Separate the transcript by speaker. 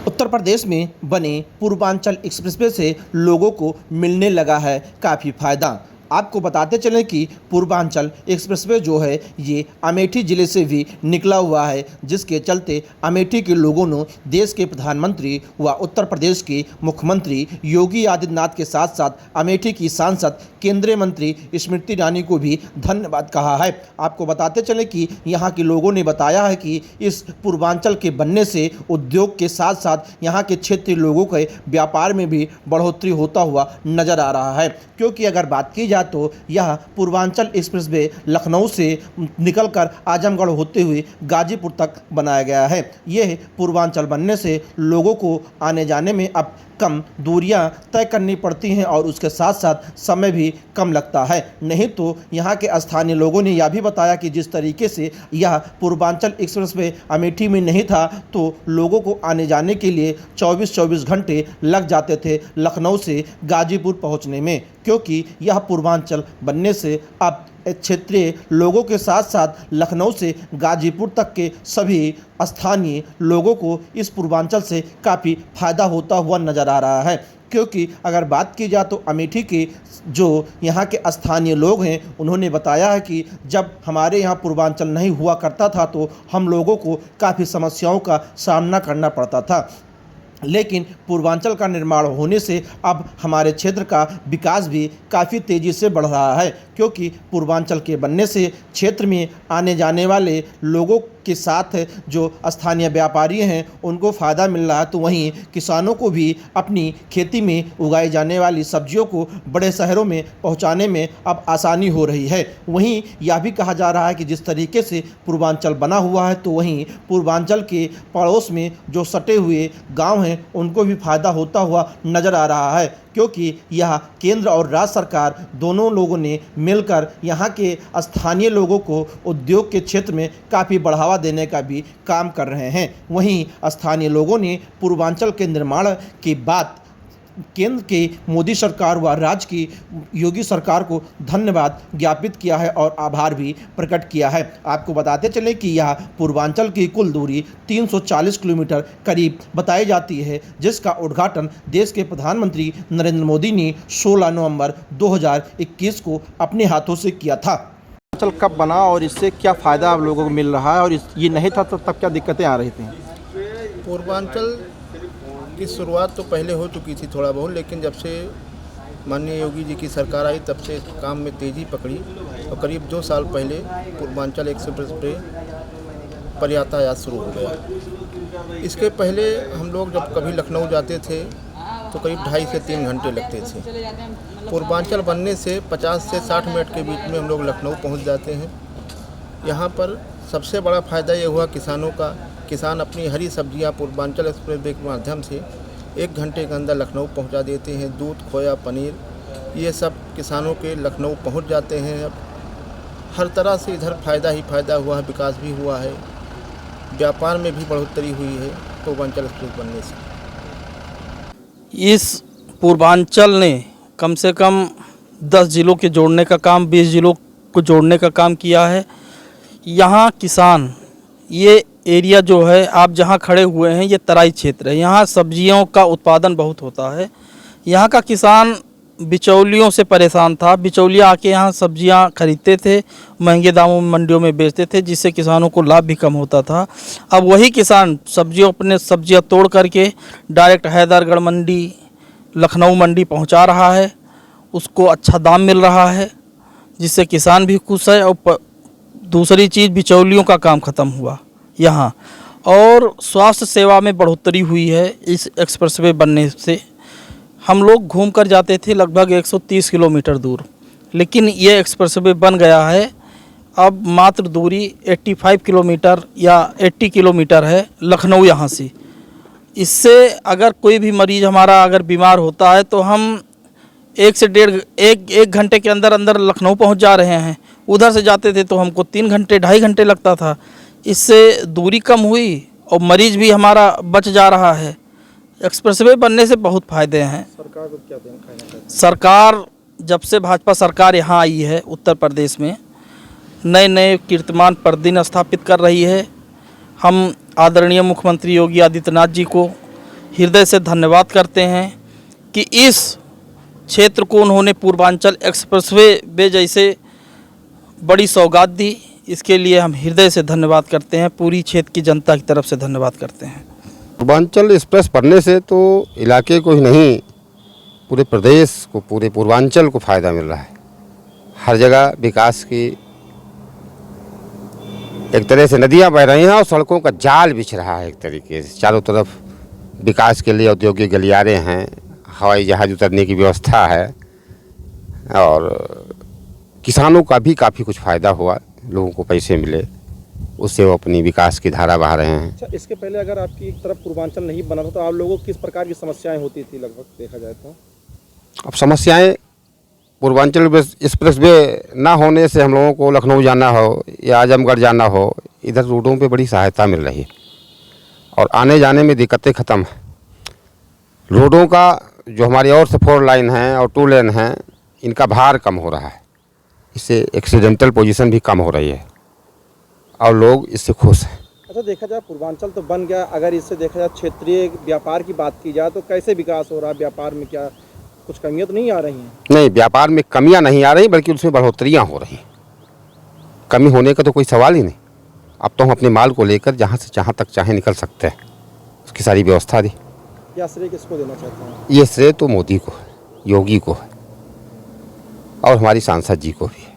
Speaker 1: उत्तर प्रदेश में बने पूर्वांचल एक्सप्रेसवे से लोगों को मिलने लगा है काफ़ी फायदा। आपको बताते चलें कि पूर्वांचल एक्सप्रेसवे जो है ये अमेठी ज़िले से भी निकला हुआ है, जिसके चलते अमेठी के लोगों ने देश के प्रधानमंत्री व उत्तर प्रदेश के मुख्यमंत्री योगी आदित्यनाथ के साथ साथ अमेठी की सांसद केंद्रीय मंत्री स्मृति ईरानी को भी धन्यवाद कहा है। आपको बताते चलें कि यहाँ के लोगों ने बताया है कि इस पूर्वांचल के बनने से उद्योग के साथ साथ यहाँ के क्षेत्रीय लोगों के व्यापार में भी बढ़ोतरी होता हुआ नजर आ रहा है, क्योंकि अगर बात की जाए तो यह पूर्वांचल एक्सप्रेसवे लखनऊ से निकलकर आजमगढ़ होते हुए गाजीपुर तक बनाया गया है। यह पूर्वांचल बनने से लोगों को आने जाने में अब कम दूरियां तय करनी पड़ती हैं और उसके साथ साथ समय भी कम लगता है। नहीं तो यहाँ के स्थानीय लोगों ने यह भी बताया कि जिस तरीके से यह पूर्वांचल एक्सप्रेसवे अमेठी में नहीं था तो लोगों को आने जाने के लिए 24 घंटे लग जाते थे लखनऊ से गाजीपुर पहुँचने में, क्योंकि यह पूर्वांचल बनने से अब क्षेत्रीय लोगों के साथ साथ लखनऊ से गाजीपुर तक के सभी स्थानीय लोगों को इस पूर्वांचल से काफ़ी फायदा होता हुआ नज़र आ रहा है। क्योंकि अगर बात की जाए तो अमेठी के जो यहाँ के स्थानीय लोग हैं, उन्होंने बताया है कि जब हमारे यहाँ पूर्वांचल नहीं हुआ करता था तो हम लोगों को काफ़ी समस्याओं का सामना करना पड़ता था, लेकिन पूर्वांचल का निर्माण होने से अब हमारे क्षेत्र का विकास भी काफ़ी तेज़ी से बढ़ रहा है, क्योंकि पूर्वांचल के बनने से क्षेत्र में आने जाने वाले लोगों के साथ जो स्थानीय व्यापारी हैं उनको फ़ायदा मिल रहा है, तो वहीं किसानों को भी अपनी खेती में उगाई जाने वाली सब्जियों को बड़े शहरों में पहुंचाने में अब आसानी हो रही है। वहीं यह भी कहा जा रहा है कि जिस तरीके से पूर्वांचल बना हुआ है तो वहीं पूर्वांचल के पड़ोस में जो सटे हुए गांव हैं उनको भी फ़ायदा होता हुआ नज़र आ रहा है, क्योंकि यह केंद्र और राज्य सरकार दोनों लोगों ने मिलकर यहाँ के स्थानीय लोगों को उद्योग के क्षेत्र में काफ़ी बढ़ावा देने का भी काम कर रहे हैं। वहीं स्थानीय लोगों ने पूर्वांचल के निर्माण के बाद केंद्र के मोदी सरकार व राज्य की योगी सरकार को धन्यवाद ज्ञापित किया है और आभार भी प्रकट किया है। आपको बताते चलें कि यह पूर्वांचल की कुल दूरी 340 किलोमीटर करीब बताई जाती है, जिसका उद्घाटन देश के प्रधानमंत्री नरेंद्र मोदी ने 16 नवंबर 2021 को अपने हाथों से किया था। पूर्वांचल कब बना और इससे क्या फ़ायदा आप लोगों को मिल रहा है, और ये नहीं था तो तब क्या दिक्कतें आ रही थी?
Speaker 2: पूर्वांचल की शुरुआत तो पहले हो चुकी थी थोड़ा बहुत, लेकिन जब से माननीय योगी जी की सरकार आई तब से काम में तेज़ी पकड़ी और करीब 2 साल पहले पूर्वांचल एक्सप्रेसवे पर यातायात शुरू हो गया। इसके पहले हम लोग जब कभी लखनऊ जाते थे तो करीब 2.5 से 3 घंटे लगते थे। पूर्वांचल बनने से 50 से 60 मिनट के बीच में हम लोग लखनऊ पहुंच जाते हैं। यहाँ पर सबसे बड़ा फ़ायदा ये हुआ किसानों का। किसान अपनी हरी सब्जियां पूर्वांचल एक्सप्रेसवे के माध्यम से 1 घंटे के अंदर लखनऊ पहुंचा देते हैं। दूध, खोया, पनीर ये सब किसानों के लखनऊ पहुंच जाते हैं। अब हर तरह से इधर फ़ायदा ही फ़ायदा हुआ है, विकास भी हुआ है, व्यापार में भी बढ़ोतरी हुई है पूर्वांचल एक्सप्रेस बनने से।
Speaker 3: इस पूर्वांचल ने कम से कम 10 ज़िलों के जोड़ने का काम, 20 ज़िलों को जोड़ने का काम किया है। यहाँ किसान, ये एरिया जो है आप जहाँ खड़े हुए हैं ये तराई क्षेत्र है, यहाँ सब्जियों का उत्पादन बहुत होता है। यहाँ का किसान बिचौलियों से परेशान था। बिचौलिया आके यहाँ सब्जियाँ खरीदते थे, महंगे दामों में मंडियों में बेचते थे, जिससे किसानों को लाभ भी कम होता था। अब वही किसान अपने सब्जियाँ तोड़ करके डायरेक्ट हैदरगढ़ मंडी, लखनऊ मंडी पहुँचा रहा है, उसको अच्छा दाम मिल रहा है, जिससे किसान भी खुश है। और दूसरी चीज़, बिचौलियों का काम ख़त्म हुआ यहाँ, और स्वास्थ्य सेवा में बढ़ोतरी हुई है इस एक्सप्रेसवे बनने से। हम लोग घूम कर जाते थे लगभग 130 किलोमीटर दूर, लेकिन ये एक्सप्रेसवे बन गया है। अब मात्र दूरी 85 किलोमीटर या 80 किलोमीटर है लखनऊ यहाँ से। इससे अगर कोई भी मरीज़ हमारा अगर बीमार होता है तो हम 1 से 1.5 घंटे के अंदर अंदर लखनऊ पहुँच जा रहे हैं। उधर से जाते थे तो हमको 3 घंटे 2.5 घंटे लगता था। इससे दूरी कम हुई और मरीज़ भी हमारा बच जा रहा है। एक्सप्रेसवे बनने से बहुत फ़ायदे हैं।
Speaker 2: सरकार को क्या देना चाहिए?
Speaker 3: सरकार, जब से भाजपा सरकार यहाँ आई है उत्तर प्रदेश में, नए नए कीर्तिमान प्रतिदिन स्थापित कर रही है। हम आदरणीय मुख्यमंत्री योगी आदित्यनाथ जी को हृदय से धन्यवाद करते हैं कि इस क्षेत्र को उन्होंने पूर्वांचल एक्सप्रेसवे जैसे बड़ी सौगात दी। इसके लिए हम हृदय से धन्यवाद करते हैं, पूरी क्षेत्र की जनता की तरफ से धन्यवाद करते हैं।
Speaker 4: पूर्वांचल एक्सप्रेस बनने से तो इलाके को ही नहीं, पूरे प्रदेश को, पूरे पूर्वांचल को फ़ायदा मिल रहा है। हर जगह विकास की एक तरह से नदियां बह रही हैं और सड़कों का जाल बिछ रहा है। एक तरीके से चारों तरफ विकास के लिए औद्योगिक गलियारे हैं, हवाई जहाज़ उतरने की व्यवस्था है और किसानों का भी काफ़ी कुछ फ़ायदा हुआ, लोगों को पैसे मिले, उससे वो अपनी विकास की धारा बहा रहे हैं।
Speaker 1: अच्छा, इसके पहले अगर आपकी एक तरफ पूर्वांचल नहीं बना था तो आप लोगों को किस प्रकार की समस्याएं होती थी लगभग देखा जाए तो?
Speaker 4: अब समस्याएं पूर्वांचल एक्सप्रेसवे ना होने से हम लोगों को लखनऊ जाना हो या आजमगढ़ जाना हो, इधर रोडों पे बड़ी सहायता मिल रही है और आने जाने में दिक्कतें ख़त्म हैं। रोडों का जो हमारी और से 4 लाइन हैं और 2 लेन हैं, इनका भार कम हो रहा है, इससे एक्सीडेंटल पोजीशन भी कम हो रही है और लोग इससे खुश हैं।
Speaker 1: अच्छा, देखा जाए पूर्वांचल तो बन गया, अगर इससे देखा जाए क्षेत्रीय व्यापार की बात की जाए तो कैसे विकास हो रहा है? व्यापार में क्या कुछ कमियां तो नहीं आ रही हैं?
Speaker 4: नहीं, व्यापार में कमियां नहीं आ रही, बल्कि उसमें बढ़ोतरियां हो रही हैं। कमी होने का तो कोई सवाल ही नहीं। अब तो हम अपने माल को लेकर जहां से जहां तक चाहे निकल सकते हैं, उसकी सारी व्यवस्था दी।
Speaker 1: क्या श्रेय किसको देना चाहते हैं?
Speaker 4: ये श्रेय तो मोदी को है, योगी को है और हमारी सांसद जी को भी है।